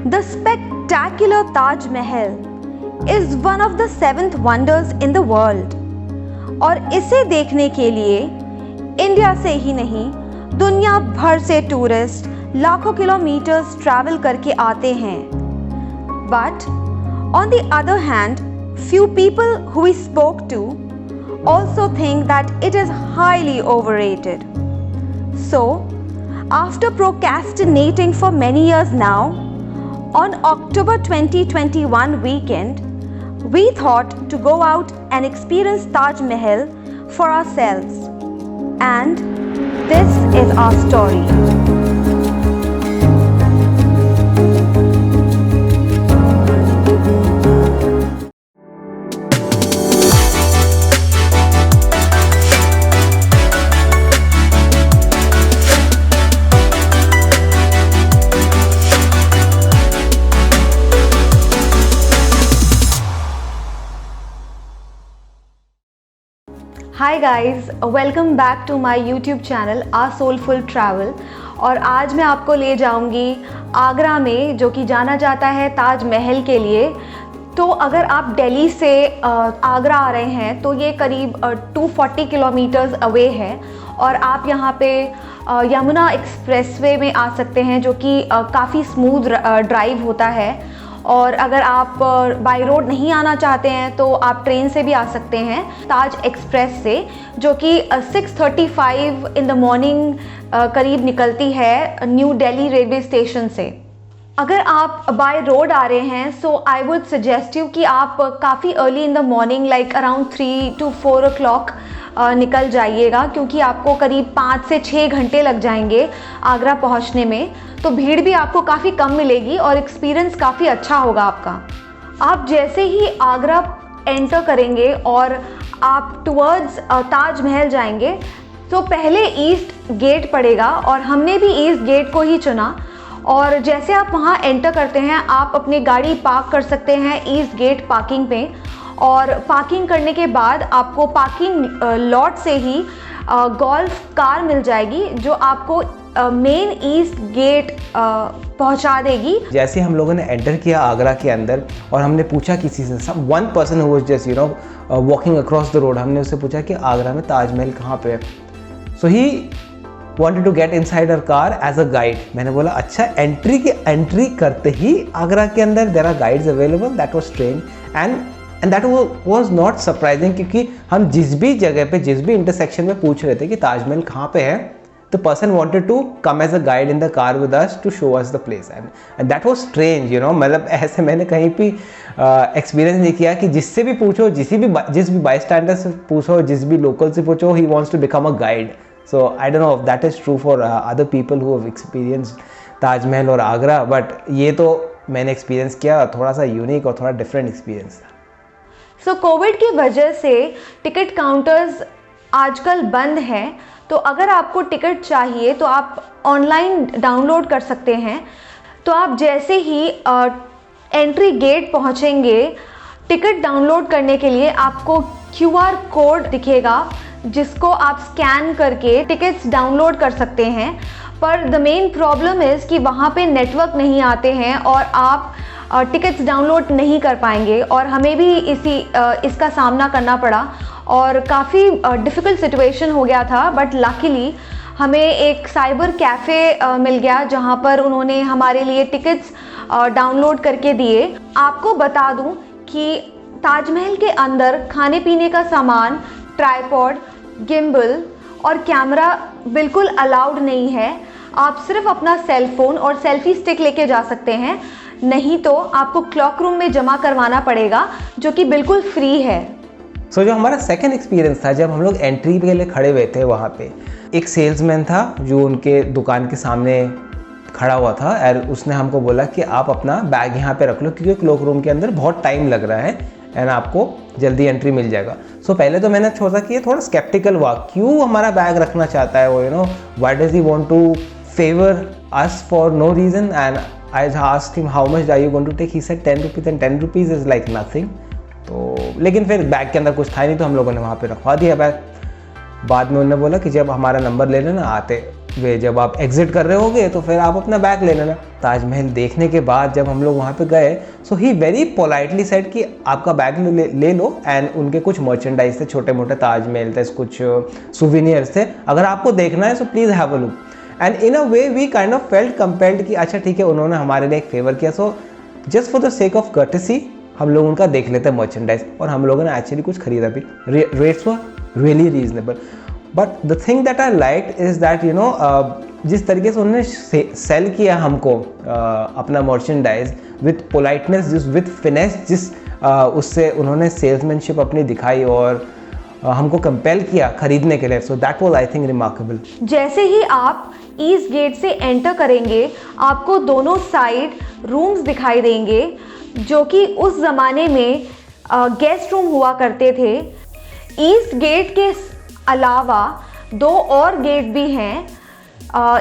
The spectacular Taj Mahal is one of the 7th wonders in the world. और इसे देखने के लिए इंडिया से ही नहीं दुनिया भर से टूरिस्ट लाखों किलोमीटर्स ट्रैवल करके आते हैं. But on the other hand, few people who we spoke to also think that it is highly overrated. So, after procrastinating for many years now, on October 2021 weekend, we thought to go out and experience Taj Mahal for ourselves. And this is our story. Hi guys, welcome back to my YouTube channel a soulful travel. और आज मैं आपको ले जाऊंगी आगरा में, जो कि जाना जाता है ताज महल के लिए. तो अगर आप दिल्ली से आगरा आ रहे हैं तो ये करीब 240 किलोमीटर्स अवे है. और आप यहाँ पे यमुना एक्सप्रेसवे में आ सकते हैं, जो कि काफ़ी स्मूथ ड्राइव होता है. और अगर आप बाय रोड नहीं आना चाहते हैं तो आप ट्रेन से भी आ सकते हैं ताज एक्सप्रेस से, जो कि 6:35 इन द मॉर्निंग करीब निकलती है न्यू दिल्ली रेलवे स्टेशन से. अगर आप बाय रोड आ रहे हैं सो आई वुड सजेस्ट यू कि आप काफ़ी early in the morning like around 3 to 4 o'clock निकल जाइएगा, क्योंकि आपको करीब 5 से 6 घंटे लग जाएंगे आगरा पहुंचने में. तो भीड़ भी आपको काफ़ी कम मिलेगी और एक्सपीरियंस काफ़ी अच्छा होगा आपका. आप जैसे ही आगरा एंटर करेंगे और आप टुवर्ड्स ताज महल जाएंगे तो पहले ईस्ट गेट पड़ेगा, और हमने भी ईस्ट गेट को ही चुना. और जैसे आप वहाँ एंटर करते हैं आप अपनी गाड़ी पार्क कर सकते हैं ईस्ट गेट पार्किंग पे. और पार्किंग करने के बाद आपको पार्किंग लॉट से ही गोल्फ कार मिल जाएगी, जो आपको मेन ईस्ट गेट पहुंचा देगी. जैसे हम लोगों ने एंटर किया आगरा के अंदर और हमने पूछा किसी से, सब one person who was just walking across the road, हमने उससे पूछा कि आगरा में ताजमहल कहाँ पे है. सो ही wanted to get inside her car as a guide. मैंने बोला अच्छा, एंट्री करते ही आगरा के अंदर there are guides available. That was strange and that was not surprising, क्योंकि हम जिस भी जगह पे जिस भी इंटरसेक्शन में पूछ रहे थे कि ताजमहल कहाँ पे है, the person wanted to come as a guide in the car with us to show us the place. And that was strange, मतलब ऐसे मैंने कहीं भी एक्सपीरियंस नहीं किया कि जिससे भी पूछो, जिस भी बाईस्टैंडर से पूछो, जिस भी लोकल से पूछो, he wants to become a guide. So I don't know if that is true for other people who have experienced Taj Mahal और आगरा, but ये तो मैंने एक्सपीरियंस किया, थोड़ा सा यूनिक और थोड़ा डिफरेंट एक्सपीरियंस था. सो कोविड की वजह से टिकट काउंटर्स आजकल बंद हैं, तो अगर आपको टिकट चाहिए तो आप ऑनलाइन डाउनलोड कर सकते हैं. तो आप जैसे ही एंट्री गेट पहुंचेंगे, टिकट डाउनलोड करने के लिए आपको QR कोड दिखेगा, जिसको आप स्कैन करके टिकट्स डाउनलोड कर सकते हैं. पर द मेन प्रॉब्लम इज़ कि वहाँ पे नेटवर्क नहीं आते हैं और आप टिकट्स डाउनलोड नहीं कर पाएंगे. और हमें भी इसका सामना करना पड़ा और काफ़ी डिफ़िकल्ट सिचुएशन हो गया था. बट लकीली हमें एक साइबर कैफ़े मिल गया, जहाँ पर उन्होंने हमारे लिए टिकट्स डाउनलोड करके दिए. आपको बता दूँ कि ताजमहल के अंदर खाने पीने का सामान, ट्राइपॉड, गिम्बल और कैमरा बिल्कुल अलाउड नहीं है. आप सिर्फ अपना सेल फोन और सेल्फी स्टिक लेके जा सकते हैं, नहीं तो आपको क्लॉक रूम में जमा करवाना पड़ेगा, जो कि बिल्कुल फ्री है. जो हमारा सेकंड एक्सपीरियंस था, जब हम लोग एंट्री के लिए खड़े हुए थे, वहाँ पे एक सेल्समैन था जो उनके दुकान के सामने खड़ा हुआ था और उसने हमको बोला कि आप अपना बैग यहाँ पे रख लो, क्योंकि क्लॉक रूम के अंदर बहुत टाइम लग रहा है एंड आपको जल्दी एंट्री मिल जाएगा. पहले तो मैंने सोचा कि ये थोड़ा स्केप्टिकल हुआ, क्यों हमारा बैग रखना चाहता है वो, why does he want to favour us for no reason. And I asked him how much are you going to take. He said 10 rupees and 10 rupees is like nothing. तो लेकिन फिर बैग के अंदर कुछ था नहीं, तो हम लोगों ने वहाँ पे रखवा दिया बैग. बाद में उन्होंने बोला कि जब हमारा नंबर ले लेना आते वे जब आप एग्जिट कर रहे होगे तो फिर आप अपना बैग ले लेना। ताजमहल देखने के बाद जब हम लोग वहाँ पे गए, सो ही वेरी पोलाइटली सेड कि आपका बैग ले लो, एंड उनके कुछ मर्चेंडाइज थे, छोटे मोटे ताजमहल थे, कुछ सुविनियर्स थे, अगर आपको देखना है so please have a look. And in a way we kind of felt compelled कि अच्छा ठीक है, उन्होंने हमारे लिए एक फेवर किया, so just for the sake of courtesy हम लोग उनका देख लेते हैं मर्चेंडाइज, और हम लोगों ने एक्चुअली कुछ खरीदा भी। Rates were really reasonable, but the thing that I like is that you know जिस तरीके से उन्होंने सेल किया हमको अपना मर्चेंडाइज विथ पोलाइटनेस, जिस विथ फिनेस, जिस उससे उन्होंने सेल्समैनशिप अपनी दिखाई और हमको कंपेल किया खरीदने के लिए, so that was I think remarkable. जैसे ही आप ईस्ट गेट से एंटर करेंगे आपको दोनों साइड रूम्स दिखाई देंगे जो कि उस ज़माने में गेस्ट रूम हुआ करते थे। ईस्ट गेट के अलावा 2 और गेट भी हैं।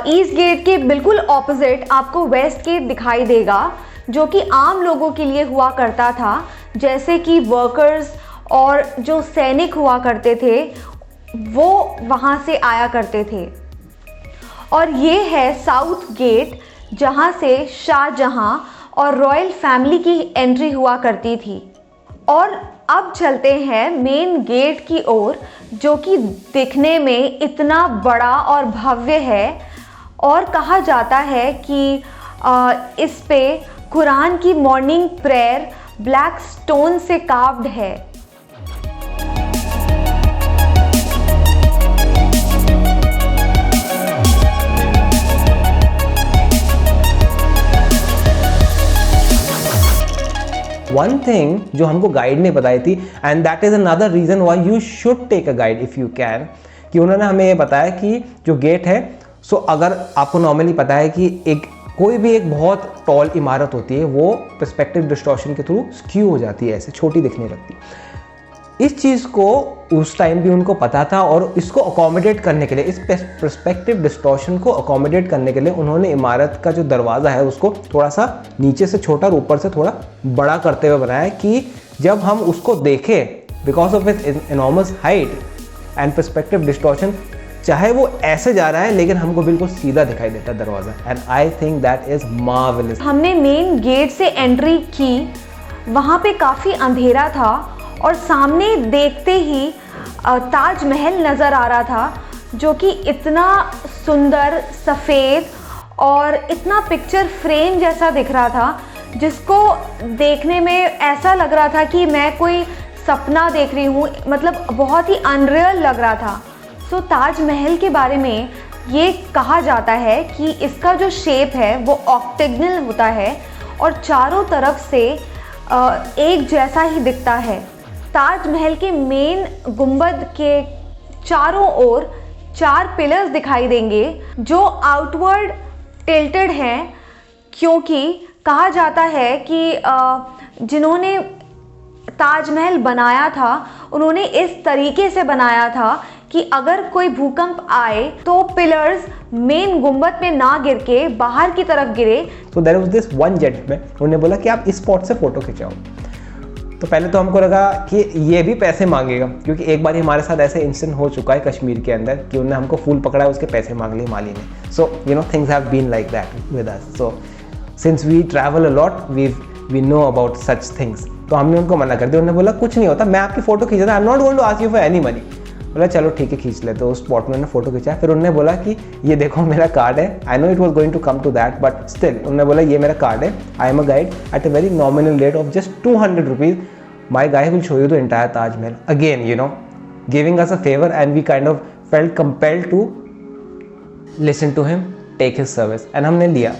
ईस्ट गेट के बिल्कुल ऑपोजिट आपको वेस्ट गेट दिखाई देगा जो कि आम लोगों के लिए हुआ करता था, जैसे कि वर्कर्स और जो सैनिक हुआ करते थे वो वहाँ से आया करते थे। और ये है साउथ गेट जहाँ से शाहजहाँ और रॉयल फैमिली की एंट्री हुआ करती थी। और अब चलते हैं मेन गेट की ओर जो कि दिखने में इतना बड़ा और भव्य है, और कहा जाता है कि इस पे कुरान की मॉर्निंग प्रेयर ब्लैक स्टोन से कार्व्ड है। वन थिंग जो हमको गाइड ने बताई थी, and that is another reason why you should take a guide if you can, कि उन्होंने हमें ये बताया कि जो गेट है, सो अगर आपको नॉर्मली पता है कि कोई भी एक बहुत टॉल इमारत होती है वो पर्सपेक्टिव डिस्टॉर्शन के थ्रू स्क्यू हो जाती है, ऐसे छोटी दिखने लगती है। इस चीज़ को उस टाइम भी उनको पता था, और इसको अकोमोडेट करने के लिए, इस पर्सपेक्टिव डिस्टॉर्शन को अकोमोडेट करने के लिए उन्होंने इमारत का जो दरवाज़ा है उसको थोड़ा सा नीचे से छोटा और ऊपर से थोड़ा बड़ा करते हुए बनाया कि जब हम उसको देखें, because of its enormous height and perspective distortion, चाहे वो ऐसे जा रहा है लेकिन हमको बिल्कुल सीधा दिखाई देता है दरवाज़ा, and I think that is marvellous. हमने मेन गेट से एंट्री की, वहाँ पे काफ़ी अंधेरा था और सामने देखते ही ताजमहल नज़र आ रहा था जो कि इतना सुंदर सफ़ेद और इतना पिक्चर फ्रेम जैसा दिख रहा था, जिसको देखने में ऐसा लग रहा था कि मैं कोई सपना देख रही हूँ, मतलब बहुत ही अनरियल लग रहा था। सो ताजमहल के बारे में ये कहा जाता है कि इसका जो शेप है वो ऑक्टेगनल होता है और चारों तरफ से एक जैसा ही दिखता है। ताजमहल के मेन गुंबद के चारों ओर 4 पिलर्स दिखाई देंगे जो आउटवर्ड टिल्टेड हैं, क्योंकि कहा जाता है कि जिन्होंने ताजमहल बनाया था उन्होंने इस तरीके से बनाया था कि अगर कोई भूकंप आए तो पिलर्स मेन गुंबद में ना गिर के बाहर की तरफ गिरे। तो there was this one gentleman, उन्होंने बोला कि आप इस स्पॉट से फ़ोटो खिंचाओ। तो पहले तो हमको लगा कि ये भी पैसे मांगेगा, क्योंकि एक बार हमारे साथ ऐसे इंसिडेंट हो चुका है कश्मीर के अंदर कि उन्होंने हमको फूल पकड़ा, उसके पैसे मांग लिए माली ने। So you know things have been like that with us. So since we travel a lot we know about such things. तो हमने उनको मना कर दिया। उन्होंने बोला कुछ नहीं होता, मैं आपकी फ़ोटो खींचा, I am not going to ask you for any money. बोला चलो ठीक है खींच ले। तो उस स्पॉट में उन्होंने फ़ोटो खींचा। फिर उन्होंने बोला कि ये देखो मेरा कार्ड है, I know it was going to come to that but still उन्होंने बोला ये मेरा कार्ड है, I am a guide at a very nominal rate of just 200 rupees. My guy will show you the entire Taj Mahal. Again, you know, giving us a favor, and we kind of felt compelled to listen to him, take his service, and हमने लिया।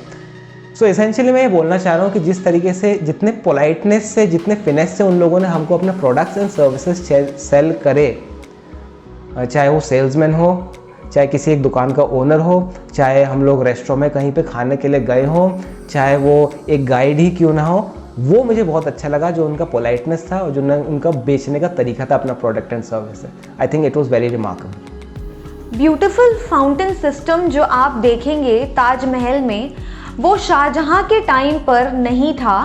So essentially मैं ये बोलना चाह रहा हूँ कि जिस तरीके से, जितने पोलाइटनेस से, जितने फिनेस से उन लोगों ने हमको अपने प्रोडक्ट्स एंड सर्विसेज सेल करे, चाहे वो सेल्समैन हो, चाहे किसी एक दुकान का ओनर हो, चाहे हम लोग रेस्टोरेंट में कहीं पे खाने के लिए गए हों, चाहे वो एक गाइड ही क्यों ना हो, वो मुझे बहुत अच्छा लगा जो उनका पोलाइटनेस था और जो उनका बेचने का तरीका था अपना product and service. I think it was very remarkable. Beautiful fountain system जो आप देखेंगे ताजमहल में, वो शाहजहाँ के टाइम पर नहीं था।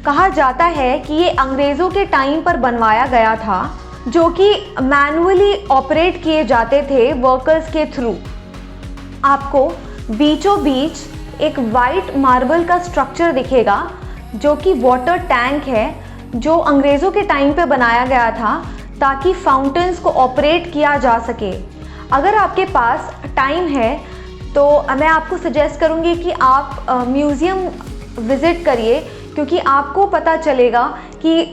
कहा जाता है कि ये अंग्रेज़ों के टाइम पर बनवाया गया था, जो कि मैनुअली ऑपरेट किए जाते थे वर्कर्स के थ्रू। आपको बीचों बीच एक वाइट मार्बल का स्ट्रक्चर दिखेगा जो कि वाटर टैंक है, जो अंग्रेज़ों के टाइम पे बनाया गया था ताकि फाउंटेन्स को ऑपरेट किया जा सके। अगर आपके पास टाइम है तो मैं आपको सजेस्ट करूँगी कि आप म्यूज़ियम विज़िट करिए, क्योंकि आपको पता चलेगा कि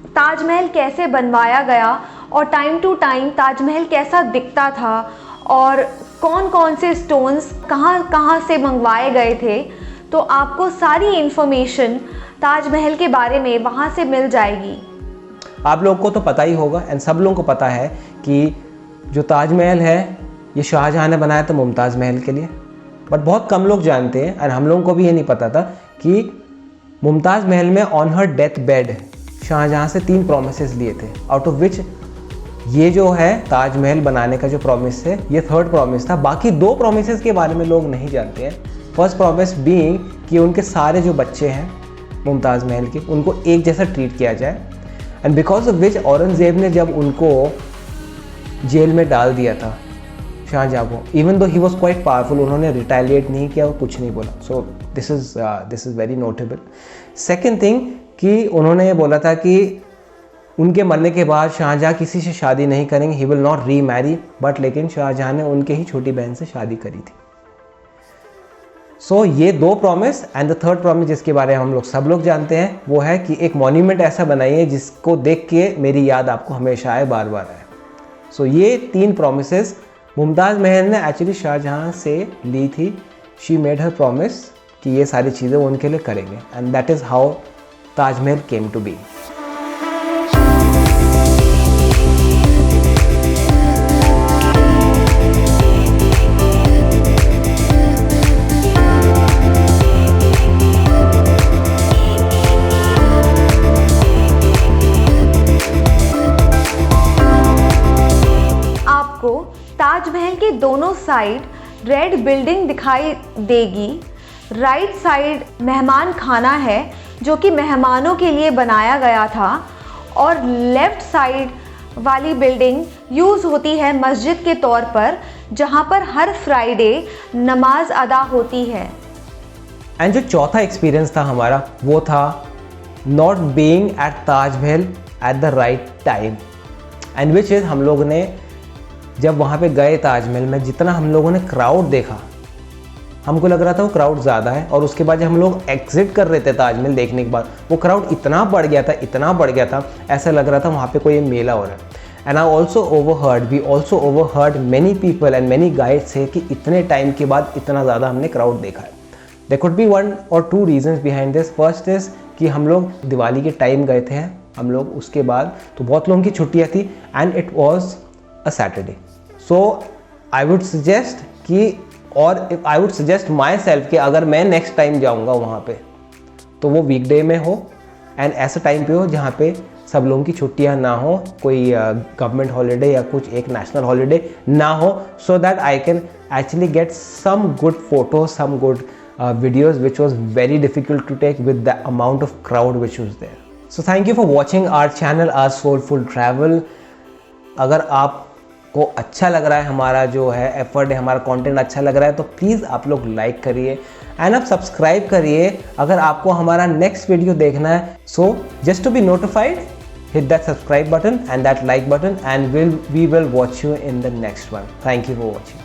ताजमहल कैसे बनवाया गया और टाइम टू टाइम ताजमहल कैसा दिखता था और कौन कौन से स्टोन्स कहाँ कहाँ से मंगवाए गए थे। तो आपको सारी इन्फॉर्मेशन ताजमहल के बारे में वहाँ से मिल जाएगी। आप लोगों को तो पता ही होगा एंड सब लोगों को पता है कि जो ताजमहल है ये शाहजहाँ ने बनाया था मुमताज़ महल के लिए, बट बहुत कम लोग जानते हैं एंड हम लोगों को भी ये नहीं पता था कि मुमताज़ महल में on her death bed Shahjahan से 3 प्रोमिसेस लिए थे, आउट ऑफ विच ये जो है ताजमहल बनाने का जो प्रॉमिस है ये 3rd प्रॉमिस था। बाकी 2 प्रॉमिसेस के बारे में लोग नहीं जानते हैं। फर्स्ट प्रॉमिस बीइंग कि उनके सारे जो बच्चे हैं मुमताज़ महल के उनको एक जैसा ट्रीट किया जाए, and because of which Aurangzeb ने जब उनको जेल में डाल दिया था शाहजहाँ को, even though he was quite powerful, उन्होंने रिटेलिएट नहीं किया और कुछ नहीं बोला। So this is very notable. Second thing कि उन्होंने ये बोला था कि उनके मरने के बाद शाहजहाँ किसी से शादी नहीं करेंगे, ही विल नॉट री मैरी, बट लेकिन शाहजहाँ ने उनके ही छोटी बहन से शादी करी थी। सो ये 2 promise and the 3rd promise जिसके बारे में हम लोग सब लोग जानते हैं वो है कि एक मॉन्यूमेंट ऐसा बनाइए जिसको देख के मेरी याद आपको हमेशा आए, बार बार आए। सो ये 3 प्रॉमिसेस मुमताज़ महल ने एक्चुअली शाहजहाँ से ली थी। शी मेड हर प्रॉमिस कि ये सारी चीज़ें वो उनके लिए करेंगे, and that is how Taj Mahal came to be. Taj Mahal के दोनों साइड रेड बिल्डिंग दिखाई देगी। राइट साइड मेहमान खाना है जो कि मेहमानों के लिए बनाया गया था, और लेफ़्ट साइड वाली बिल्डिंग यूज़ होती है मस्जिद के तौर पर, जहां पर हर फ्राइडे नमाज अदा होती है। एंड जो चौथा एक्सपीरियंस था हमारा वो था not being at Taj Mahal at the right time, and which is हम लोग ने जब वहाँ पे गए ताजमहल में, जितना हम लोगों ने क्राउड देखा हमको लग रहा था वो क्राउड ज़्यादा है, और उसके बाद जब हम लोग एग्जिट कर रहे थे ताजमहल देखने के बाद वो क्राउड इतना बढ़ गया था, इतना बढ़ गया था, ऐसा लग रहा था वहाँ पे कोई मेला हो रहा है। And I also overheard many people and many guides से कि इतने टाइम के बाद इतना ज़्यादा हमने क्राउड देखा है। There could be 1 or 2 reasons behind this. First is कि हम लोग दिवाली के टाइम गए थे हम लोग, उसके बाद तो बहुत लोगों की छुट्टियाँ थी and it was a Saturday. So I would suggest कि, और I would suggest my self कि अगर मैं नेक्स्ट टाइम जाऊँगा वहाँ पे तो वो वीकडे में हो एंड ऐसा टाइम पे हो जहाँ पे सब लोगों की छुट्टियाँ ना हो, कोई गवर्नमेंट हॉलीडे या कुछ एक नेशनल हॉलीडे ना हो, so that I can actually get some good photos, some good videos which was very difficult to take with the amount of crowd which was there. So thank you for watching our channel, our soulful travel. अगर आपको अच्छा लग रहा है हमारा जो है effort है, हमारा कंटेंट अच्छा लग रहा है तो प्लीज़ आप लोग लाइक करिए एंड आप सब्सक्राइब करिए अगर आपको हमारा नेक्स्ट वीडियो देखना है. So just to be notified, hit that subscribe button and that like button and we will watch you in the next one. Thank you for watching.